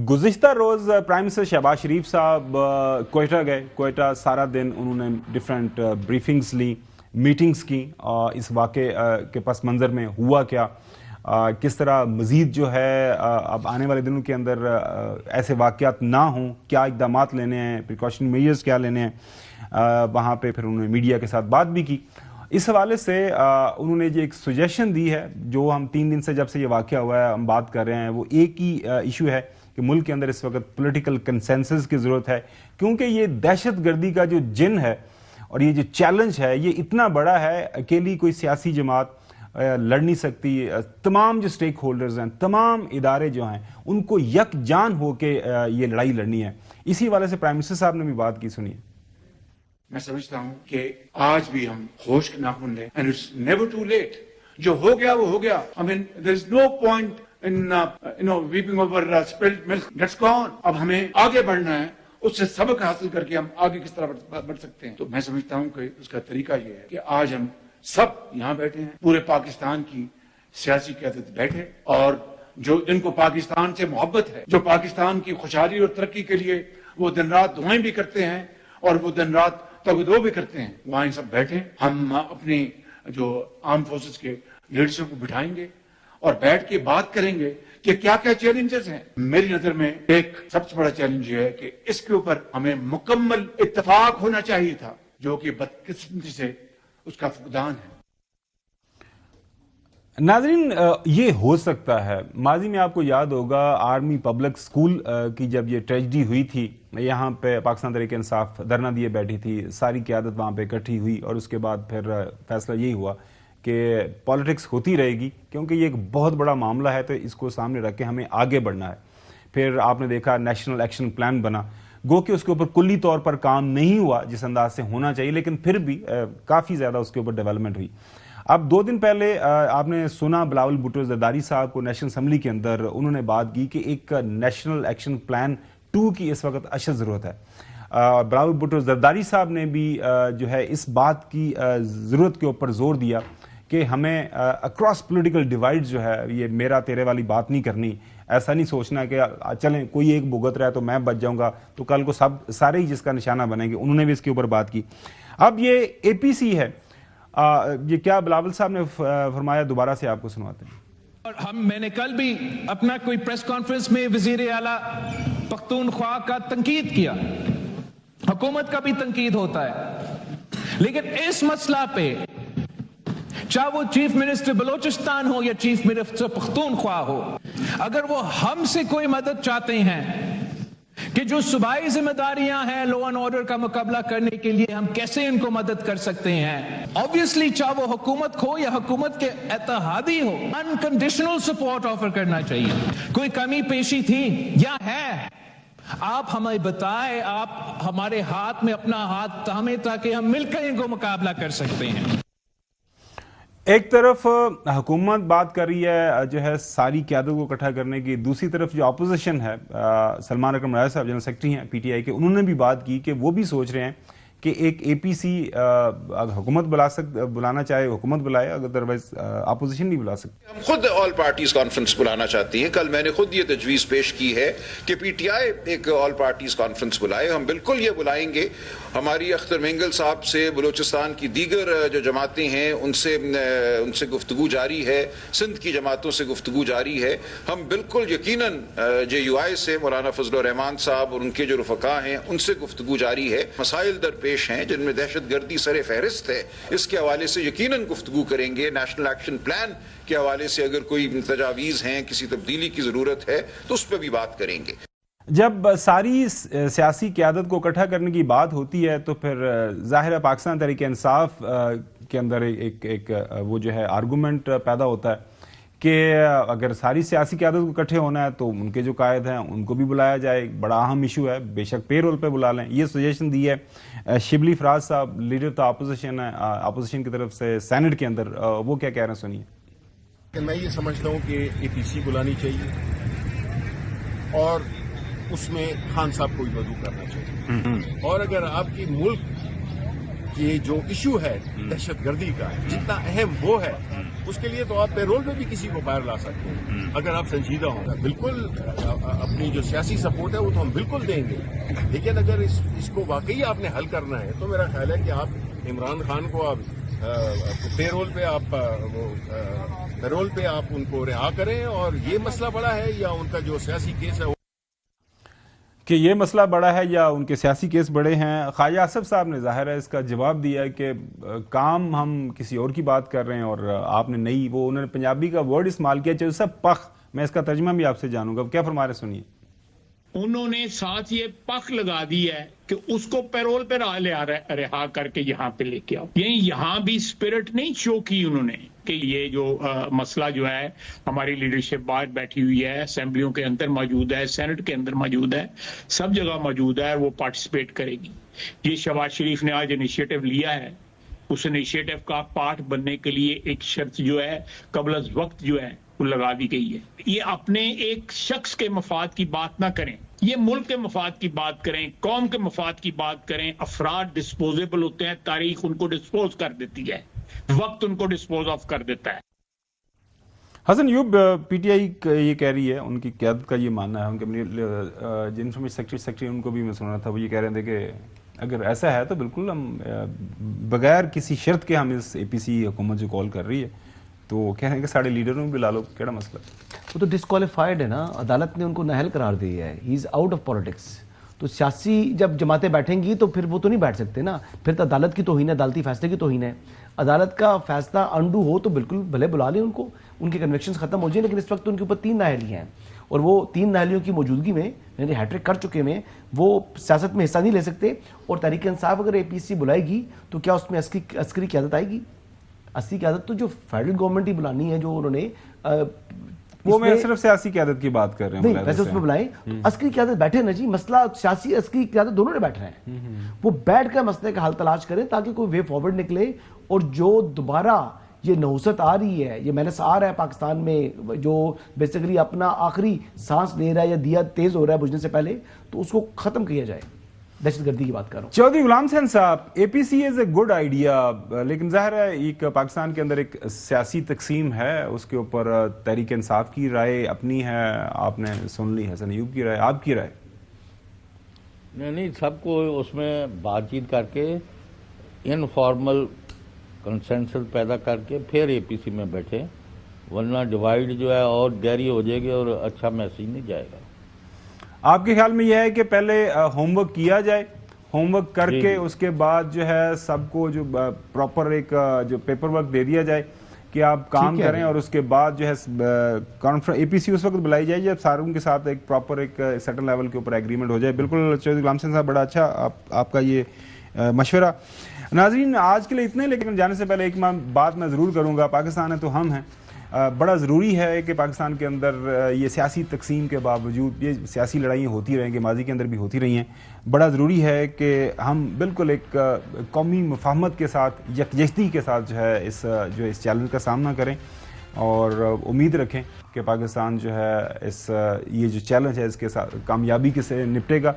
گزشتہ روز prime minister Shahbaz شریف صاحب کوئٹہ گئے. کوئٹہ سارا دن انہوں نے ڈفرینٹ بریفنگز لی, میٹنگز کی. اس واقعے کے پس منظر میں ہوا کیا, کس طرح مزید جو ہے اب آنے والے دنوں کے اندر ایسے واقعات نہ ہوں, کیا اقدامات لینے ہیں, پریکاشن میجرز کیا لینے ہیں. وہاں پہ پھر انہوں نے میڈیا کے ساتھ بات بھی کی. اس حوالے سے انہوں نے جو ایک سجیشن دی ہے, جو ہم 3 دن سے جب سے یہ واقعہ ہوا ہے ہم بات کر رہے ہیں, وہ ایک ہی ایشو ہے کہ ملک کے اندر اس وقت پولیٹیکل کنسنسس کی ضرورت ہے, کیونکہ یہ دہشت گردی کا جو جن ہے اور یہ جو چیلنج ہے یہ اتنا بڑا ہے, اکیلی کوئی سیاسی جماعت لڑ نہیں سکتی. تمام جو سٹیک ہولڈرز ہیں, تمام ادارے جو ہیں, ان کو یکجان ہو کے یہ لڑائی لڑنی ہے. اسی حوالے سے پرائم منسٹر صاحب نے بھی بات کی, سنیے. میں سمجھتا ہوں کہ آج بھی ہم ہوش کے ناخن لیں, and it's never too late. جو ہو گیا وہ ہو گیا. I mean, there's no point in weeping over spilled milk. That's gone. اب ہمیں آگے بڑھنا ہے, اس سے سبق حاصل کر کے ہم آگے کس طرح بڑھ سکتے ہیں. تو میں سمجھتا ہوں کہ اس کا طریقہ یہ ہے کہ آج ہم سب یہاں بیٹھے ہیں, پورے پاکستان کی سیاسی قیادت بیٹھے, اور جو جن کو پاکستان سے محبت ہے, جو پاکستان کی خوشحالی اور ترقی کے لیے وہ دن رات دعائیں بھی کرتے ہیں اور وہ دن رات تگدو بھی کرتے ہیں, وہاں سب بیٹھے. ہم اپنی جو آرم فورسز کے لیڈرشپ کو بٹھائیں گے اور بیٹھ کے بات کریں گے کہ کیا کیا چیلنجز ہیں. میری نظر میں ایک سب سے بڑا چیلنج یہ ہے کہ اس کے اوپر ہمیں مکمل اتفاق ہونا چاہیے تھا, جو کہ بدقسمتی سے اس کا فقدان ہے. ناظرین, یہ ہو سکتا ہے. ماضی میں آپ کو یاد ہوگا آرمی پبلک اسکول کی جب یہ ٹریجڈی ہوئی تھی, یہاں پہ پاکستان تحریک انصاف دھرنا دیے بیٹھی تھی, ساری قیادت وہاں پہ اکٹھی ہوئی, اور اس کے بعد پھر فیصلہ یہی ہوا کہ پالیٹکس ہوتی رہے گی, کیونکہ یہ ایک بہت بڑا معاملہ ہے, تو اس کو سامنے رکھ کے ہمیں آگے بڑھنا ہے. پھر آپ نے دیکھا نیشنل ایکشن پلان بنا, گو کہ اس کے اوپر کلی طور پر کام نہیں ہوا جس انداز سے ہونا چاہیے, لیکن پھر بھی کافی زیادہ اس کے اوپر ڈیولپمنٹ ہوئی. اب 2 دن پہلے آپ نے سنا بلاول بھٹو زرداری صاحب کو نیشنل اسمبلی کے اندر انہوں نے بات کی کہ ایک نیشنل ایکشن پلان 2 کی اس وقت اشد ضرورت ہے. بلاول بھٹو زرداری صاحب نے بھی جو ہے اس بات کی ضرورت کے اوپر زور دیا کہ ہمیں اکراس پولیٹیکل ڈیوائڈ جو ہے, یہ میرا تیرے والی بات نہیں کرنی. ایسا نہیں سوچنا کہ چلیں کوئی ایک بھگت رہا ہے تو میں بچ جاؤں گا تو کل کو سارے ہی جس کا نشانہ بنیں گے. انہوں نے بھی اس کے اوپر بات کی. اب یہ اے پی سی ہے, یہ کیا بلاول صاحب نے فرمایا, دوبارہ سے آپ کو سنواتے ہیں. اور میں نے کل بھی اپنا کوئی پریس کانفرنس میں وزیر اعلیٰ پختونخوا کا تنقید کیا, حکومت کا بھی تنقید ہوتا ہے, لیکن اس مسئلہ پہ چاہے وہ چیف منسٹر بلوچستان ہو یا چیف منسٹر پختونخوا ہو, اگر وہ ہم سے کوئی مدد چاہتے ہیں کہ جو صوبائی ذمہ داریاں ہیں لا اینڈ آرڈر کا مقابلہ کرنے کے لیے ہم کیسے ان کو مدد کر سکتے ہیں, obviously چاہے وہ حکومت ہو یا حکومت کے اتحادی ہو, انکنڈیشنل سپورٹ آفر کرنا چاہیے. کوئی کمی پیشی تھی یا ہے, آپ ہمیں بتائیں, آپ ہمارے ہاتھ میں اپنا ہاتھ تھامیں تاکہ ہم مل کر ان کو مقابلہ کر سکتے ہیں. ایک طرف حکومت بات کر رہی ہے جو ہے ساری قیادت کو اکٹھا کرنے کی, دوسری طرف جو اپوزیشن ہے, سلمان اکرم راجہ صاحب جنرل سیکرٹری ہیں پی ٹی آئی کے, انہوں نے بھی بات کی کہ وہ بھی سوچ رہے ہیں کہ ایک اے پی سی حکومت بلانا چاہے حکومت بلائے, ادروائز اپوزیشن نہیں بلا سکتی. ہم خود آل پارٹیز کانفرنس بلانا چاہتی ہیں. کل میں نے خود یہ تجویز پیش کی ہے کہ پی ٹی آئی ایک آل پارٹیز کانفرنس بلائے. ہم بالکل یہ بلائیں گے. ہماری اختر مینگل صاحب سے بلوچستان کی دیگر جو جماعتیں ہیں ان سے گفتگو جاری ہے, سندھ کی جماعتوں سے گفتگو جاری ہے. ہم بالکل یقیناً جے یو آئی سے مولانا فضل الرحمان صاحب اور ان کے جو رفقا ہیں ان سے گفتگو جاری ہے. مسائل درپیش ہیں جن میں دہشت گردی سر فہرست ہے, اس کے حوالے سے یقیناً گفتگو کریں گے. نیشنل ایکشن پلان کے حوالے سے اگر کوئی تجاویز ہیں, کسی تبدیلی کی ضرورت ہے تو اس پہ بھی بات کریں گے. جب ساری سیاسی قیادت کو اکٹھا کرنے کی بات ہوتی ہے تو پھر ظاہر ہے پاکستان تحریک انصاف کے اندر ایک وہ جو ہے آرگومنٹ پیدا ہوتا ہے کہ اگر ساری سیاسی قیادت کو اکٹھے ہونا ہے تو ان کے جو قائد ہیں ان کو بھی بلایا جائے. بڑا اہم ایشو ہے, بے شک پے رول پہ بلا لیں. یہ سجیشن دی ہے شبلی فراز صاحب, لیڈر آف اپوزیشن ہے, اپوزیشن کی طرف سے سینٹ کے اندر, وہ کیا کہہ رہے ہیں سنیے. میں یہ سمجھتا ہوں کہ اے پی سی بلانی چاہیے اور اس میں خان صاحب کو بھی مدعو کرنا چاہیے. اور اگر آپ کی ملک کہ جو ایشو ہے دہشت گردی کا جتنا اہم وہ ہے اس کے لیے تو آپ پیرول پہ بھی کسی کو باہر لا سکتے ہیں اگر آپ سنجیدہ ہوں گے. بالکل اپنی جو سیاسی سپورٹ ہے وہ تو ہم بالکل دیں گے, لیکن اگر اس کو واقعی آپ نے حل کرنا ہے تو میرا خیال ہے کہ آپ عمران خان کو آپ پیرول پہ آپ ان کو رہا کریں, اور یہ مسئلہ بڑا ہے یا ان کا جو سیاسی کیس ہے کہ یہ مسئلہ بڑا ہے یا ان کے سیاسی کیس بڑے ہیں. خواجہ آصف صاحب نے ظاہر ہے اس کا جواب دیا ہے کہ کام ہم کسی اور کی بات کر رہے ہیں, اور آپ نے نئی انہوں نے پنجابی کا ورڈ استعمال کیا چاہے سب پخ, میں اس کا ترجمہ بھی آپ سے جانوں گا, کیا فرما رہے سنیے. انہوں نے ساتھ یہ پخ لگا دی ہے کہ اس کو پیرول پہ رہا کر کے یہاں پہ لے کے آؤ. یہاں بھی اسپرٹ نہیں شو کی انہوں نے کہ یہ جو مسئلہ جو ہے ہماری لیڈرشپ باہر بیٹھی ہوئی ہے, اسمبلیوں کے اندر موجود ہے, سینٹ کے اندر موجود ہے, سب جگہ موجود ہے, وہ پارٹیسپیٹ کرے گی. یہ شہباز شریف نے آج انیشیٹو لیا ہے, اس انیشیٹو کا پارٹ بننے کے لیے ایک شرط جو ہے قبل از وقت جو ہے وہ لگا دی گئی ہے. یہ اپنے ایک شخص کے مفاد کی بات نہ کریں, یہ ملک کے مفاد کی بات کریں, قوم کے مفاد کی بات کریں. افراد ڈسپوزیبل ہوتے ہیں, تاریخ ان کو ڈسپوز کر دیتی ہے, وقت ان کو ڈسپوز آف کر دیتا ہے. حسن ایوب, پی ٹی آئی یہ کہہ رہی ہے, ان کی قیادت کا یہ ماننا ہے, ان کے انفارمیشن سیکرٹری ان کو بھی میں سن رہا تھا, وہ یہ کہہ رہے تھے کہ اگر ایسا ہے تو بالکل ہم بغیر کسی شرط کے ہم اس اے پی سی حکومت جو کال کر رہی ہے تو کہہ رہے ہیں کہ ساڑھے لیڈروں بھی لا لو, کیڑا مسئلہ. وہ تو ڈسکوالیفائڈ ہے نا, عدالت نے ان کو نااہل قرار دیا ہے, ہی از آؤٹ آف پالیٹکس. تو سیاسی جب جماعتیں بیٹھیں گی تو پھر وہ تو نہیں بیٹھ سکتے نا, پھر تو عدالت کی توہین ہے, عدالتی فیصلے کی توہین ہے. عدالت کا فیصلہ انڈو ہو تو بالکل بھلے بلا لیں ان کو, ان کے کنوکشنز ختم ہو جائیں, لیکن اس وقت ان کے اوپر 3 نااہلیاں ہیں, اور وہ 3 نااہلیوں کی موجودگی میں یعنی ہیٹرک کر چکے میں وہ سیاست میں حصہ نہیں لے سکتے. اور تحریک انصاف اگر اے پی سی بلائے گی تو کیا اس میں عسکری قیادت آئے گی؟ عسکری قیادت تو جو فیڈرل گورنمنٹ ہی بلانی ہے, جو انہوں نے وہ میں صرف سیاسی قیادت کی بات کر رہے ہیں, نہیں ویسے اس میں بلائیں. عسکری قیادت بیٹھے نا جی, مسئلہ سیاسی عسکری قیادت دونوں نے بیٹھ رہے ہیں, وہ بیٹھ کر مسئلے کا حل تلاش کریں تاکہ کوئی وے فارورڈ نکلے. اور جو دوبارہ یہ نحوست آ رہی ہے, یہ مینس آ رہا ہے پاکستان میں, جو بیسیکلی اپنا آخری سانس لے رہا ہے یا دیا تیز ہو رہا ہے بجھنے سے پہلے, تو اس کو ختم کیا جائے. دہشت گردی کی بات کر رہا ہوں. چودھری غلام حسین صاحب, اے پی سی از اے گڈ آئیڈیا, لیکن ظاہر ہے ایک پاکستان کے اندر ایک سیاسی تقسیم ہے, اس کے اوپر تحریک انصاف کی رائے اپنی ہے, آپ نے سن لی حسن ایوب کی رائے, آپ کی رائے. نہیں, سب کو اس میں بات چیت کر کے انفارمل کنسنسس پیدا کر کے پھر اے پی سی میں بیٹھے, ورنہ ڈیوائیڈ جو ہے اور گہری ہو جائے گی اور اچھا میسیج نہیں جائے گا. آپ کے خیال میں یہ ہے کہ پہلے ہوم ورک کیا جائے, ہوم ورک کر کے اس کے بعد جو ہے سب کو جو پراپر ایک جو پیپر ورک دے دیا جائے کہ آپ کام کریں, اور اس کے بعد جو ہے اے پی سی اس وقت بلائی جائے جب ساروں کے ساتھ ایک پراپر ایک سیٹل لیول کے اوپر ایگریمنٹ ہو جائے. بالکل چودھری غلام حسین صاحب, بڑا اچھا آپ کا یہ مشورہ. ناظرین آج کے لیے اتنے, لیکن جانے سے پہلے ایک بات میں ضرور کروں گا, پاکستان ہے تو ہم ہیں. بڑا ضروری ہے کہ پاکستان کے اندر یہ سیاسی تقسیم کے باوجود یہ سیاسی لڑائیاں ہوتی رہیں گی, ماضی کے اندر بھی ہوتی رہی ہیں. بڑا ضروری ہے کہ ہم بالکل ایک قومی مفاہمت کے ساتھ, یکجہتی کے ساتھ جو ہے اس چیلنج کا سامنا کریں, اور امید رکھیں کہ پاکستان جو ہے یہ جو چیلنج ہے اس کے ساتھ کامیابی کے سے نپٹے گا.